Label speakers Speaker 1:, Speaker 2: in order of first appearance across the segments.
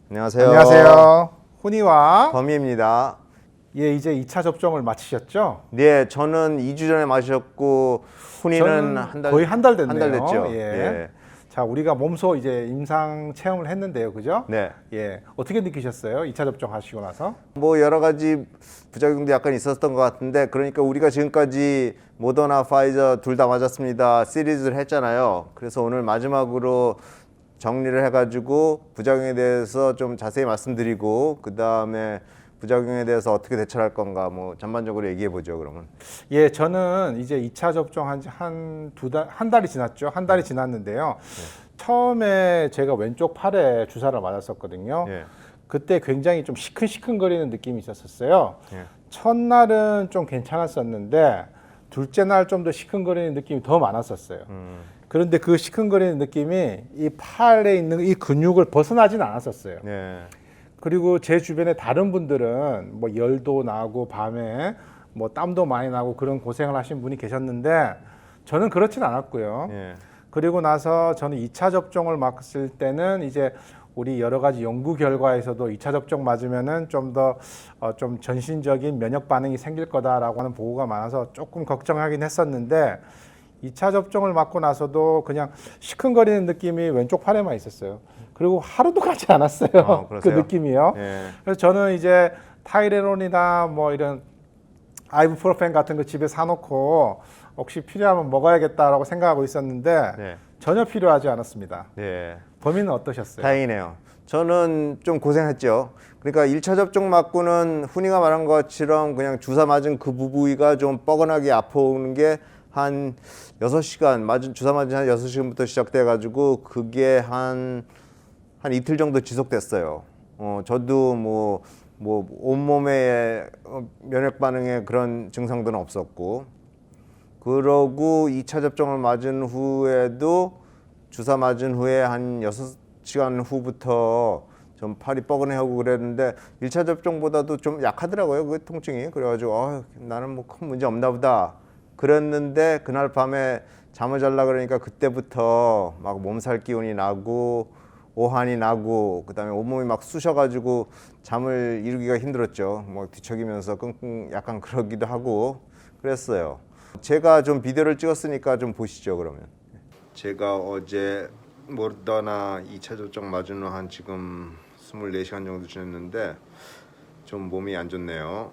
Speaker 1: 안녕하세요.
Speaker 2: 안녕하세요. 훈이와
Speaker 1: 범희입니다.
Speaker 2: 예, 이제 2차 접종을 마치셨죠?
Speaker 1: 네, 저는 2주 전에 마셨고 훈이는
Speaker 2: 저는
Speaker 1: 한 달,
Speaker 2: 거의 한 달 됐네요.
Speaker 1: 한 달 됐죠.
Speaker 2: 예.
Speaker 1: 예.
Speaker 2: 자, 우리가 몸소 이제 임상 체험을 했는데요, 그죠?
Speaker 1: 네.
Speaker 2: 예, 어떻게 느끼셨어요? 2차 접종 하시고 나서?
Speaker 1: 뭐 여러 가지 부작용도 약간 있었던 것 같은데, 그러니까 우리가 지금까지 모더나, 파이저 둘 다 맞았습니다. 시리즈를 했잖아요. 그래서 오늘 마지막으로 정리를 해가지고 부작용에 대해서 좀 자세히 말씀드리고, 그 다음에 부작용에 대해서 어떻게 대처할 건가 뭐 전반적으로 얘기해 보죠. 그러면.
Speaker 2: 예, 저는 이제 2차 접종 한 달이 지났죠. 한 달이 지났는데요. 처음에 제가 왼쪽 팔에 주사를 맞았었거든요.
Speaker 1: 예.
Speaker 2: 그때 굉장히 좀 시큰시큰거리는 느낌이 있었어요.
Speaker 1: 예.
Speaker 2: 첫날은 좀 괜찮았었는데 둘째 날 좀 더 시큰거리는 느낌이 더 많았었어요. 그런데 그 시큰거리는 느낌이 이 팔에 있는 이 근육을 벗어나진 않았었어요.
Speaker 1: 예.
Speaker 2: 그리고 제 주변에 다른 분들은 뭐 열도 나고 밤에 뭐 땀도 많이 나고 그런 고생을 하신 분이 계셨는데 저는 그렇진 않았고요.
Speaker 1: 예.
Speaker 2: 그리고 나서 저는 2차 접종을 맞을 때는 이제 우리 여러 가지 연구 결과에서도 2차 접종 맞으면은 좀 더 좀 전신적인 면역 반응이 생길 거다라고 하는 보고가 많아서 조금 걱정하긴 했었는데 2차 접종을 맞고 나서도 그냥 시큰거리는 느낌이 왼쪽 팔에만 있었어요. 그리고 하루도 가지 않았어요. 그
Speaker 1: 그러세요?
Speaker 2: 느낌이요.
Speaker 1: 예.
Speaker 2: 그래서 저는 이제 타이레놀이나 뭐 이런 아이부프로펜 같은 거 집에 사놓고 혹시 필요하면 먹어야겠다라고 생각하고 있었는데
Speaker 1: 네.
Speaker 2: 전혀 필요하지 않았습니다.
Speaker 1: 네.
Speaker 2: 범인은 어떠셨어요?
Speaker 1: 다행이네요. 저는 좀 고생했죠. 그러니까 1차 접종 맞고는 훈이가 말한 것처럼 그냥 주사 맞은 그 부위가 좀 뻐근하게 아파오는 게 한 6시간, 주사 맞은 한 6시간부터 시작돼 가지고 그게 한 이틀 정도 지속됐어요. 저도 뭐 온몸에 면역 반응에 그런 증상들은 없었고, 그러고 2차 접종을 맞은 후에도 주사 맞은 후에 한 6시간 후부터 좀 팔이 뻐근해하고 그랬는데 1차 접종보다도 좀 약하더라고요, 그 통증이. 그래가지고 나는 뭐 큰 문제 없나 보다 그랬는데, 그날 밤에 잠을 자려 그러니까 그때부터 막 몸살 기운이 나고 오한이 나고 그다음에 온몸이 막 쑤셔가지고 잠을 이루기가 힘들었죠. 뭐 뒤척이면서 끙끙 약간 그러기도 하고 그랬어요. 제가 좀 비디오를 찍었으니까 좀 보시죠. 그러면 제가 어제 모더나 2차 접종 맞은 후 한 지금 24시간 정도 지났는데 좀 몸이 안 좋네요.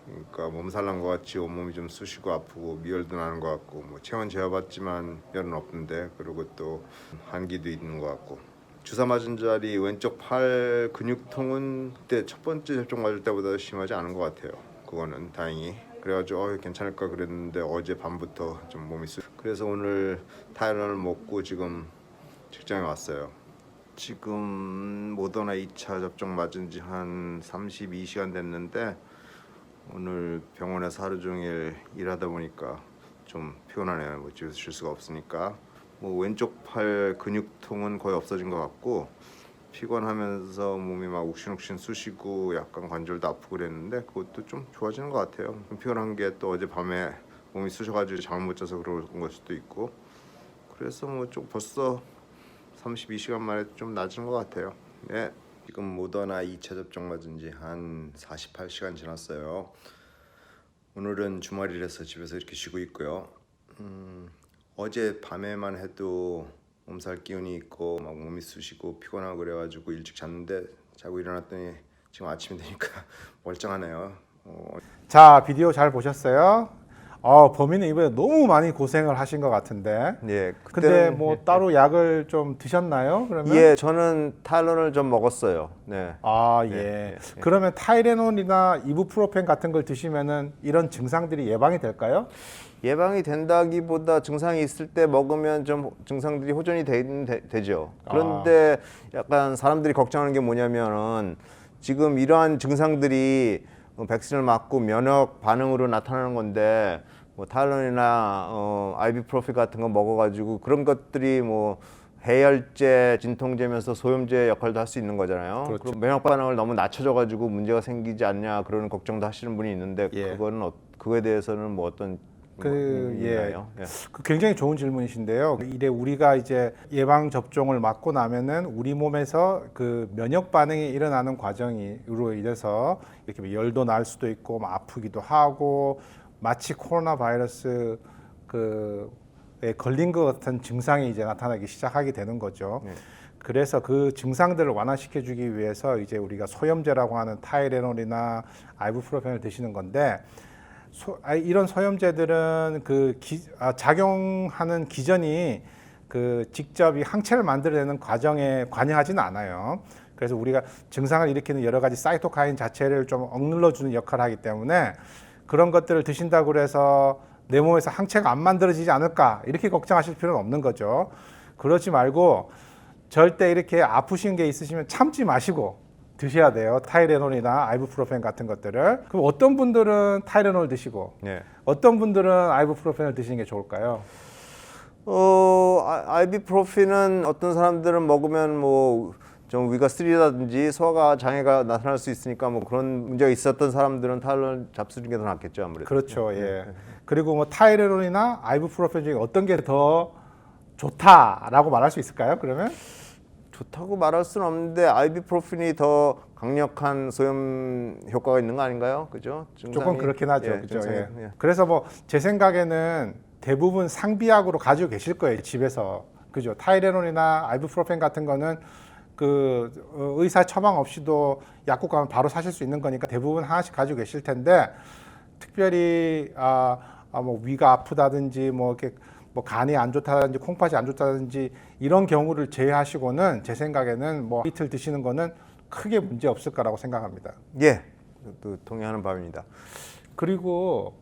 Speaker 1: 그러니까 몸살 난 것 같이 온몸이 좀 쑤시고 아프고 미열도 나는 것 같고, 뭐 체온 재어봤지만 열은 없는데, 그리고 또 한기도 있는 것 같고. 주사 맞은 자리 왼쪽 팔 근육통은 그때 첫 번째 접종 맞을 때보다 심하지 않은 것 같아요. 그거는 다행히. 그래가지고 괜찮을까 그랬는데 어제 밤부터 좀 몸이 그래서 오늘 타이레놀을 먹고 지금 직장에 왔어요. 지금 모더나 2차 접종 맞은 지 한 32시간 됐는데 오늘 병원에서 하루 종일 일하다 보니까 좀 피곤하네요. 뭐 집에서 쉴 수가 없으니까. 뭐 왼쪽 팔 근육통은 거의 없어진 것 같고, 피곤하면서 몸이 막 욱신욱신 쑤시고 약간 관절도 아프고 그랬는데 그것도 좀 좋아지는 것 같아요. 좀 피곤한 게 또 어제 밤에 몸이 쑤셔가지고 잠을 못 자서 그런 걸 수도 있고, 그래서 뭐 좀 벌써 32시간 만에 좀 나아지는 것 같아요. 네. 지금 모더나 2차 접종 맞은 지 한 48시간 지났어요. 오늘은 주말이라서 집에서 이렇게 쉬고 있고요. 어제 밤에만 해도 몸살 기운이 있고 막 몸이 쑤시고 피곤하고 그래가지고 일찍 잤는데 자고 일어났더니 지금 아침이 되니까 멀쩡하네요.
Speaker 2: 자, 비디오 잘 보셨어요? 범인은 이번에 너무 많이 고생을 하신 것 같은데.
Speaker 1: 네.
Speaker 2: 근데 뭐 따로 약을 좀 드셨나요? 그러면?
Speaker 1: 예, 저는 타이레놀을 좀 먹었어요. 네.
Speaker 2: 예.
Speaker 1: 예.
Speaker 2: 그러면 타이레놀이나 이부프로펜 같은 걸 드시면은 이런 증상들이 예방이 될까요?
Speaker 1: 예방이 된다기보다 증상이 있을 때 먹으면 좀 증상들이 호전이 되죠. 그런데 약간 사람들이 걱정하는 게 뭐냐면은 지금 이러한 증상들이 백신을 맞고 면역 반응으로 나타나는 건데, 뭐 타이레놀이나 아이비프로필 같은 거 먹어가지고 그런 것들이 뭐 해열제, 진통제면서 소염제 역할도 할 수 있는 거잖아요.
Speaker 2: 그렇죠.
Speaker 1: 그럼 면역 반응을 너무 낮춰져가지고 문제가 생기지 않냐 그런 걱정도 하시는 분이 있는데,
Speaker 2: 예.
Speaker 1: 그거는 그거에 대해서는 뭐 어떤 있나요? 예.
Speaker 2: 그 굉장히 좋은 질문이신데요. 이래 우리가 이제 예방 접종을 맞고 나면은 우리 몸에서 그 면역 반응이 일어나는 과정으로 인해서 이렇게 뭐 열도 날 수도 있고 뭐 아프기도 하고 마치 코로나 바이러스 그에 걸린 것 같은 증상이 이제 나타나기 시작하게 되는 거죠.
Speaker 1: 네.
Speaker 2: 그래서 그 증상들을 완화시켜 주기 위해서 이제 우리가 소염제라고 하는 타이레놀이나 아이부프로펜을 드시는 건데 이런 소염제들은 작용하는 기전이 그 직접 이 항체를 만들어내는 과정에 관여하지는 않아요. 그래서 우리가 증상을 일으키는 여러 가지 사이토카인 자체를 좀 억눌러주는 역할을 하기 때문에 그런 것들을 드신다고 해서 내 몸에서 항체가 안 만들어지지 않을까 이렇게 걱정하실 필요는 없는 거죠. 그러지 말고 절대 이렇게 아프신 게 있으시면 참지 마시고 드셔야 돼요. 타이레놀이나 아이부프로펜 같은 것들을. 그럼 어떤 분들은 타이레놀 드시고
Speaker 1: 네.
Speaker 2: 어떤 분들은 아이부프로펜을 드시는 게 좋을까요?
Speaker 1: 아이비프로핀은 어떤 사람들은 먹으면 뭐 좀 위가 쓰리다든지 소화 장애가 나타날 수 있으니까 뭐 그런 문제가 있었던 사람들은 타이레놀 잡수는 게 더 낫겠죠, 아무래도.
Speaker 2: 그렇죠. 예. 그리고 뭐 타이레놀이나 아이부프로펜 중에 어떤 게 더 좋다라고 말할 수 있을까요? 그러면
Speaker 1: 좋다고 말할 수는 없는데 아이비프로핀이 더 강력한 소염 효과가 있는 거 아닌가요? 그죠?
Speaker 2: 조금 그렇긴 하죠.
Speaker 1: 예,
Speaker 2: 그죠?
Speaker 1: 증상이,
Speaker 2: 예.
Speaker 1: 예.
Speaker 2: 그래서 뭐 제 생각에는 대부분 상비약으로 가지고 계실 거예요, 집에서. 그죠? 타이레놀이나 아이부프로펜 같은 거는 그 의사 처방 없이도 약국 가면 바로 사실 수 있는 거니까 대부분 하나씩 가지고 계실 텐데 특별히 뭐 위가 아프다든지 뭐 이렇게 뭐 간이 안 좋다든지 콩팥이 안 좋다든지 이런 경우를 제외하시고는 제 생각에는 뭐 이틀 드시는 거는 크게 문제 없을 거라고 생각합니다.
Speaker 1: 예, 또 동의하는 바입니다.
Speaker 2: 그리고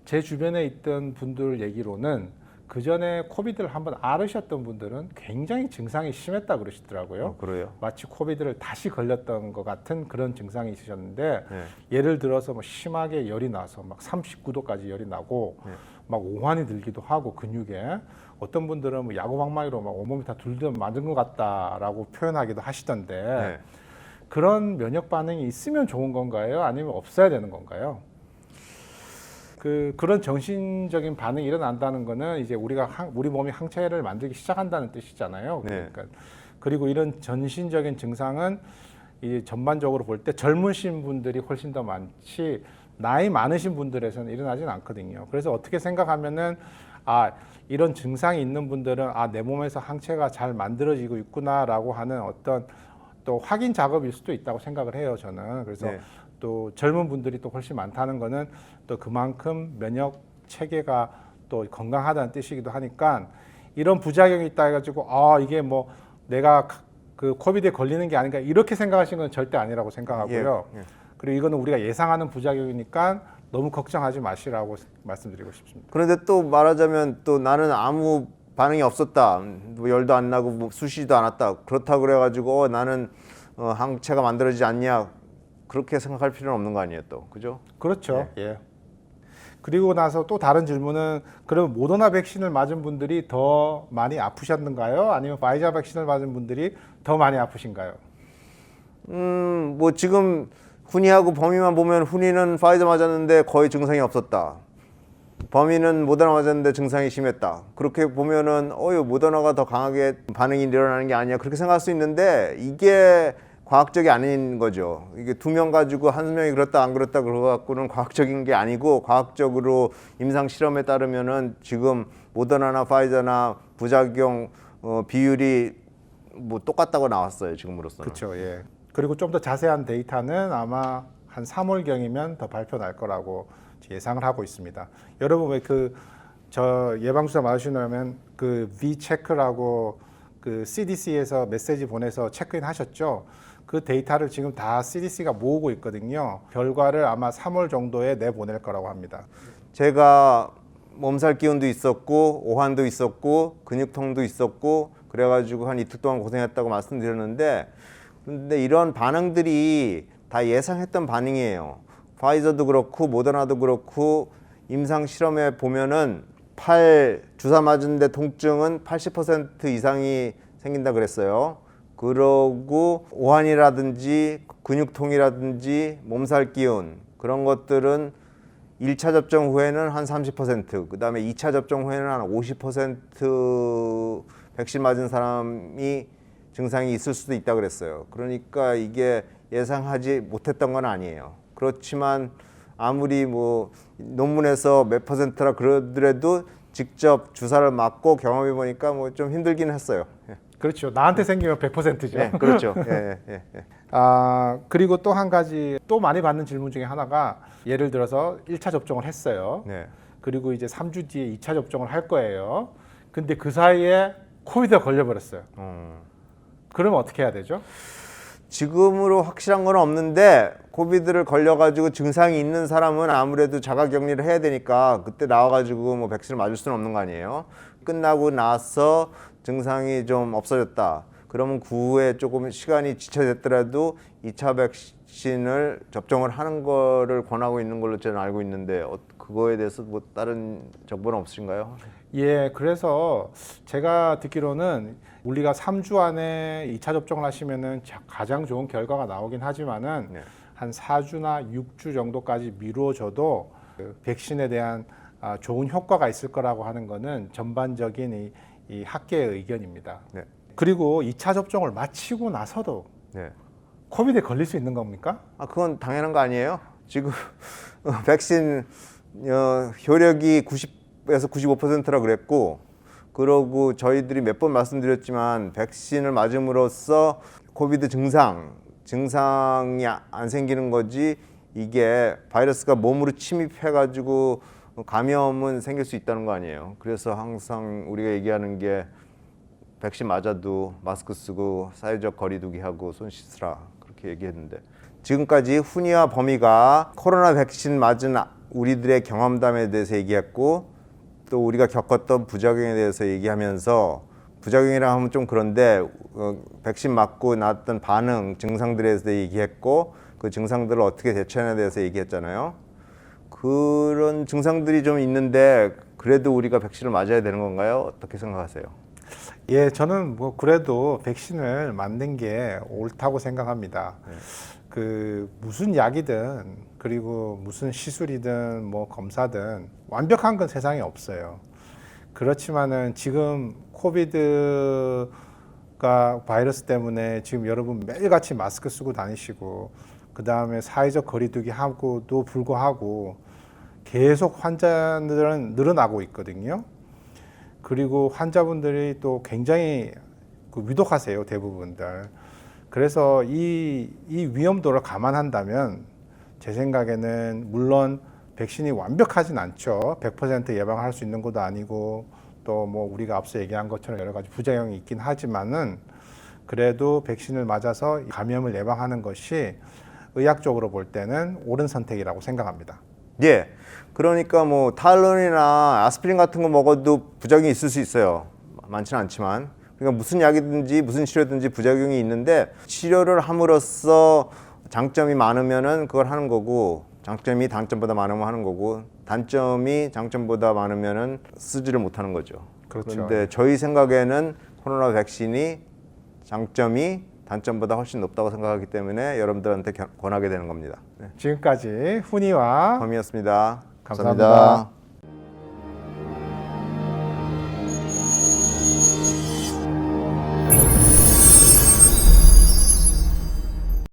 Speaker 2: 제 주변에 있던 분들 얘기로는 그 전에 코비드를 한번 앓으셨던 분들은 굉장히 증상이 심했다 그러시더라고요.
Speaker 1: 그래요?
Speaker 2: 마치 코비드를 다시 걸렸던 것 같은 그런 증상이 있으셨는데
Speaker 1: 네.
Speaker 2: 예를 들어서 뭐 심하게 열이 나서 막 39도까지 열이 나고
Speaker 1: 네.
Speaker 2: 막 오한이 들기도 하고 근육에 어떤 분들은 뭐 야구방망이로 막 온몸이 다 둘러 맞은 것 같다라고 표현하기도 하시던데
Speaker 1: 네.
Speaker 2: 그런 면역 반응이 있으면 좋은 건가요? 아니면 없어야 되는 건가요? 그런 정신적인 반응이 일어난다는 거는 이제 우리 몸이 항체를 만들기 시작한다는 뜻이잖아요.
Speaker 1: 네.
Speaker 2: 그러니까 그리고 이런 전신적인 증상은 이 전반적으로 볼 때 젊으신 분들이 훨씬 더 많지 나이 많으신 분들에서는 일어나지는 않거든요. 그래서 어떻게 생각하면은 이런 증상이 있는 분들은 내 몸에서 항체가 잘 만들어지고 있구나라고 하는 어떤 또 확인 작업일 수도 있다고 생각을 해요. 저는 그래서.
Speaker 1: 네.
Speaker 2: 또 젊은 분들이 또 훨씬 많다는 거는 또 그만큼 면역 체계가 또 건강하다는 뜻이기도 하니까 이런 부작용이 있다 해가지고 이게 뭐 내가 그 코비드에 걸리는 게 아닌가 이렇게 생각하시는 건 절대 아니라고 생각하고요.
Speaker 1: 예.
Speaker 2: 그리고 이거는 우리가 예상하는 부작용이니까 너무 걱정하지 마시라고 말씀드리고 싶습니다.
Speaker 1: 그런데 또 말하자면 또 나는 아무 반응이 없었다, 뭐 열도 안 나고 뭐 쑤시지도 않았다, 그렇다고 그래가지고 나는 항체가 만들어지지 않냐, 그렇게 생각할 필요는 없는 거 아니에요, 또. 그죠?
Speaker 2: 그렇죠. 예. 그리고 나서 또 다른 질문은 그럼 모더나 백신을 맞은 분들이 더 많이 아프셨는가요? 아니면 파이자 백신을 맞은 분들이 더 많이 아프신가요?
Speaker 1: 뭐 지금 훈이하고 범위만 보면 훈이는 파이자 맞았는데 거의 증상이 없었다, 범위는 모더나 맞았는데 증상이 심했다, 그렇게 보면은 모더나가 더 강하게 반응이 일어나는 게 아니야, 그렇게 생각할 수 있는데 이게 과학적이 아닌 거죠. 이게 2명 가지고 한 명이 그렇다 안 그렇다 그러 갖고는 과학적인 게 아니고, 과학적으로 임상 실험에 따르면은 지금 모더나나 파이자나 부작용 비율이 뭐 똑같다고 나왔어요, 지금으로서는.
Speaker 2: 그렇죠. 예. 그리고 좀 더 자세한 데이터는 아마 한 3월경이면 더 발표 날 거라고 예상을 하고 있습니다. 여러분 왜 저 예방주사 맞으시려면 그 V-체크라고 그 CDC에서 메시지 보내서 체크인 하셨죠? 그 데이터를 지금 다 CDC가 모으고 있거든요. 결과를 아마 3월 정도에 내보낼 거라고 합니다.
Speaker 1: 제가 몸살 기운도 있었고 오한도 있었고 근육통도 있었고 그래가지고 한 이틀 동안 고생했다고 말씀드렸는데, 근데 이런 반응들이 다 예상했던 반응이에요. 파이저도 그렇고 모더나도 그렇고 임상 실험에 보면은 주사 맞은데 통증은 80% 이상이 생긴다 그랬어요. 그러고 오한이라든지 근육통이라든지 몸살 기운, 그런 것들은 1차 접종 후에는 한 30%, 그다음에 2차 접종 후에는 한 50% 백신 맞은 사람이 증상이 있을 수도 있다 그랬어요. 그러니까 이게 예상하지 못했던 건 아니에요. 그렇지만 아무리 뭐 논문에서 몇 퍼센트라 그러더라도 직접 주사를 맞고 경험해 보니까 뭐 좀 힘들긴 했어요. 예.
Speaker 2: 그렇죠. 나한테 생기면 100%죠.
Speaker 1: 네, 그렇죠. 예, 예, 예.
Speaker 2: 그리고 또 한 가지 또 많이 받는 질문 중에 하나가 예를 들어서 1차 접종을 했어요.
Speaker 1: 네.
Speaker 2: 그리고 이제 3주 뒤에 2차 접종을 할 거예요. 근데 그 사이에 코비드가 걸려버렸어요. 그러면 어떻게 해야 되죠?
Speaker 1: 지금으로 확실한 건 없는데 코비드를 걸려가지고 증상이 있는 사람은 아무래도 자가격리를 해야 되니까 그때 나와가지고 뭐 백신을 맞을 수는 없는 거 아니에요. 끝나고 나서 증상이 좀 없어졌다. 그러면 그 후에 조금 시간이 지체됐더라도 2차 백신을 접종을 하는 거를 권하고 있는 걸로 저는 알고 있는데 그거에 대해서 뭐 다른 정보는 없으신가요?
Speaker 2: 예, 그래서 제가 듣기로는 우리가 3주 안에 2차 접종을 하시면은 가장 좋은 결과가 나오긴 하지만은
Speaker 1: 네.
Speaker 2: 한 4주나 6주 정도까지 미루어져도 그 백신에 대한 좋은 효과가 있을 거라고 하는 거는 전반적인 이 학계의 의견입니다.
Speaker 1: 네.
Speaker 2: 그리고 2차 접종을 마치고 나서도
Speaker 1: 네.
Speaker 2: 코비드에 걸릴 수 있는 겁니까?
Speaker 1: 그건 당연한 거 아니에요? 지금 백신 효력이 90에서 95%라 그랬고, 그러고 저희들이 몇 번 말씀드렸지만 백신을 맞음으로써 코비드 증상이 안 생기는 거지 이게 바이러스가 몸으로 침입해가지고 감염은 생길 수 있다는 거 아니에요. 그래서 항상 우리가 얘기하는 게 백신 맞아도 마스크 쓰고 사회적 거리두기 하고 손 씻으라 그렇게 얘기했는데, 지금까지 훈이와 범이가 코로나 백신 맞은 우리들의 경험담에 대해서 얘기했고 또 우리가 겪었던 부작용에 대해서 얘기하면서, 부작용이라 하면 좀 그런데 백신 맞고 나왔던 반응, 증상들에 대해서 얘기했고 그 증상들을 어떻게 대처하냐에 대해서 얘기했잖아요. 그런 증상들이 좀 있는데 그래도 우리가 백신을 맞아야 되는 건가요? 어떻게 생각하세요?
Speaker 2: 예, 저는 뭐 그래도 백신을 맞는 게 옳다고 생각합니다. 그 무슨 약이든 그리고 무슨 시술이든 뭐 검사든 완벽한 건 세상에 없어요. 그렇지만은 지금 코비드가 바이러스 때문에 지금 여러분 매일같이 마스크 쓰고 다니시고 그 다음에 사회적 거리두기 하고도 불구하고 계속 환자들은 늘어나고 있거든요. 그리고 환자분들이 또 굉장히 위독하세요, 대부분들. 그래서 이 위험도를 감안한다면 제 생각에는 물론 백신이 완벽하진 않죠. 100% 예방할 수 있는 것도 아니고 또 뭐 우리가 앞서 얘기한 것처럼 여러 가지 부작용이 있긴 하지만은 그래도 백신을 맞아서 감염을 예방하는 것이 의학적으로 볼 때는 옳은 선택이라고 생각합니다.
Speaker 1: 예. 그러니까 뭐 타이레놀이나 아스피린 같은 거 먹어도 부작용이 있을 수 있어요. 많지는 않지만. 그러니까 무슨 약이든지 무슨 치료든지 부작용이 있는데 치료를 함으로써 장점이 많으면은 그걸 하는 거고, 장점이 단점보다 많으면 하는 거고, 단점이 장점보다 많으면은 쓰지를 못하는 거죠.
Speaker 2: 그렇죠.
Speaker 1: 그런데 저희 생각에는 코로나 백신이 장점이 단점보다 훨씬 높다고 생각하기 때문에 여러분들한테 권하게 되는 겁니다. 네.
Speaker 2: 지금까지 훈이와
Speaker 1: 범이었습니다.
Speaker 2: 감사합니다.